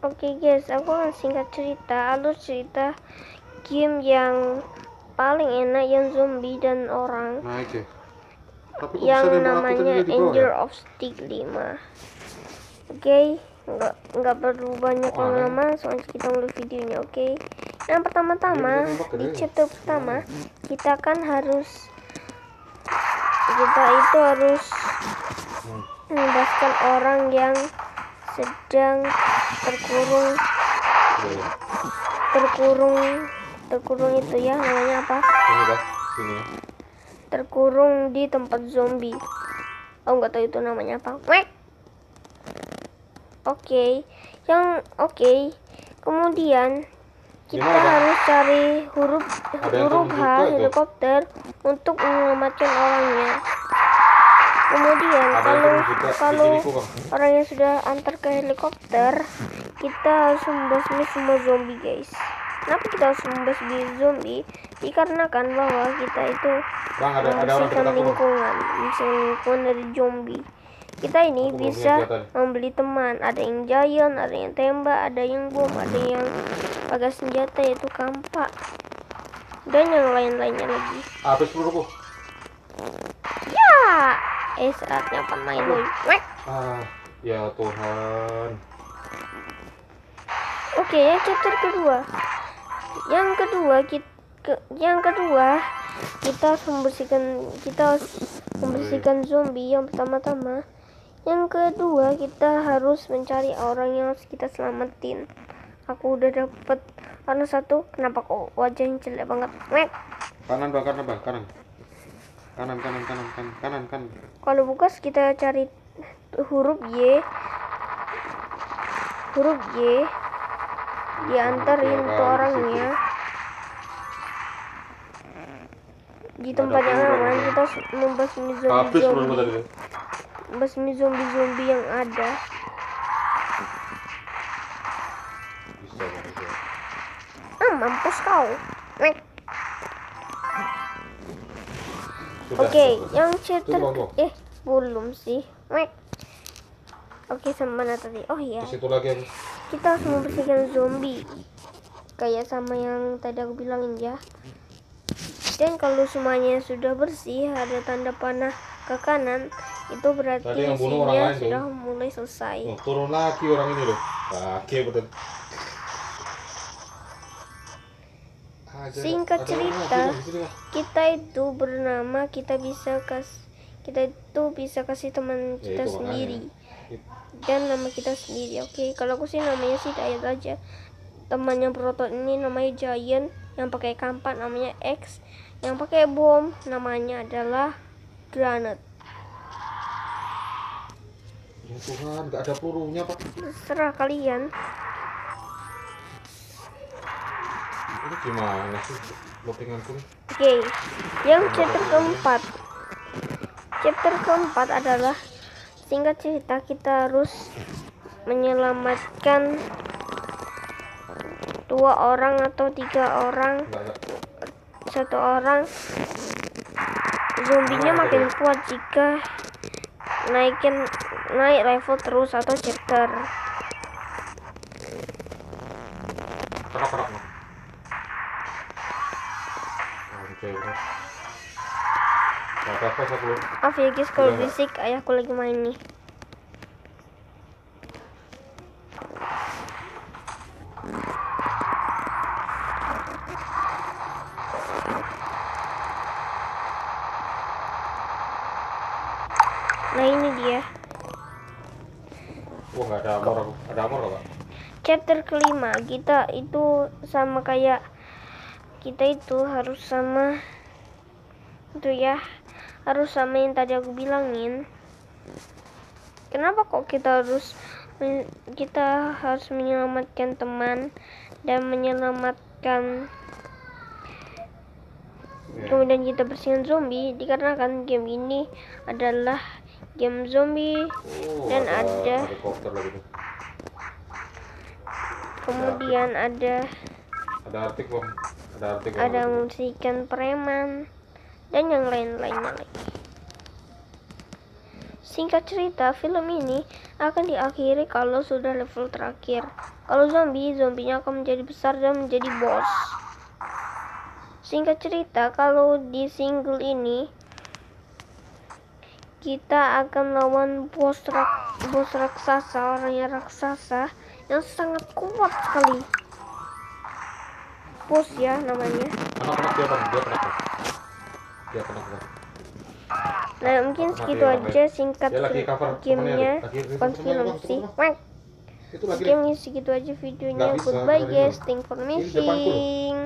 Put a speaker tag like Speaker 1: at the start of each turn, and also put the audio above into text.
Speaker 1: Oke guys, aku akan singkat cerita, alur cerita game yang paling enak yang zombie dan orang.
Speaker 2: Naik ya. Tapi kok
Speaker 1: yang
Speaker 2: bisa nembak aku
Speaker 1: namanya
Speaker 2: tadi di bawah
Speaker 1: Angel
Speaker 2: ya?
Speaker 1: of Stick 5. Oke, nggak perlu banyak lama, langsung aja kita mulai videonya. Oke, yang pertama-tama di chapter pertama kita kan harus membebaskan orang yang sedang terkurung itu ya, namanya apa?
Speaker 2: Ini dah, sini ya.
Speaker 1: Terkurung di tempat zombie. Oh, nggak tahu itu namanya apa. Oke. Kemudian kita harus cari huruf H helikopter untuk menyelamatkan orangnya. Kemudian kalau orangnya sudah antar ke helikopter, kita harus membasmi semua zombie guys. Kenapa kita harus membasmi zombie? Dikarenakan bahwa kita itu membersihkan lingkungan dari zombie. Kita ini bisa membeli teman. Ada yang giant, ada yang tembak, ada yang bom, ada yang pakai senjata yaitu kampak, dan yang lain-lainnya lagi.
Speaker 2: Habis peluruku.
Speaker 1: Ya, saatnya pemain boy.
Speaker 2: Ya Tuhan.
Speaker 1: Oke, yang chapter kedua. Yang kedua kita harus membersihkan zombie yang pertama-tama. Yang kedua kita harus mencari orang yang harus kita selamatin. Aku udah dapet karena satu. Kenapa kok wajahnya jelek banget?
Speaker 2: Kanan.
Speaker 1: Kalau bukas kita cari huruf Y diantarin tuh orangnya di tempat yang aman. Kita membasmi zombie yang ada. Mampus kau. Oke, yang chapter belum sih. Oke, sama mana tadi? Oh iya. Kita harus membersihkan zombie. Kayak sama yang tadi aku bilangin ya. Dan kalau semuanya sudah bersih, ada tanda panah ke kanan, itu berarti misinya sudah mulai selesai.
Speaker 2: Turun lagi orang ini loh. Oke, betul.
Speaker 1: Singkat cerita, kita itu bernama, kita itu bisa kasih teman kita sendiri. Dan nama kita sendiri. Oke, kalau aku sih namanya sih Dayat aja. Teman yang protot ini namanya Giant, yang pakai kampak namanya X, yang pakai bom namanya adalah Granat.
Speaker 2: Ya Tuhan, gak ada pelurunya Pak.
Speaker 1: Terserah kalian.
Speaker 2: Ini gimana sih loadinganku?
Speaker 1: Oke, yang chapter keempat adalah, singkat cerita, kita harus menyelamatkan 2 orang atau 3 orang. 1 orang. Zombinya makin kuat jika naik level terus atau chapter. Maaf ya guys kalau berisik, ayahku lagi main nih. Nah ini dia.
Speaker 2: Nggak ada armor Pak.
Speaker 1: Chapter kelima, kita itu sama kayak kita itu harus sama itu ya, harus sama yang tadi aku bilangin. Kenapa kok kita harus menyelamatkan teman dan menyelamatkan kemudian kita bersihkan zombie? Dikarenakan game ini adalah game zombie dan ada kemudian ada membersihkan preman dan yang lain-lainnya lagi. Singkat cerita, film ini akan diakhiri kalau sudah level terakhir. Kalau zombinya akan menjadi besar dan menjadi bos. Singkat cerita, kalau di single ini kita akan lawan bos raksasa, orangnya raksasa yang sangat kuat sekali. Bos ya namanya.
Speaker 2: Dia pernah.
Speaker 1: Nah, mungkin segitu aja singkat gamenya. Bukan film sih.
Speaker 2: Itu lagi
Speaker 1: Gamenya segitu aja videonya.
Speaker 2: Nggak bisa,
Speaker 1: Goodbye
Speaker 2: karena
Speaker 1: guys,
Speaker 2: ini
Speaker 1: thanks for
Speaker 2: Ini depanku loh.
Speaker 1: missing.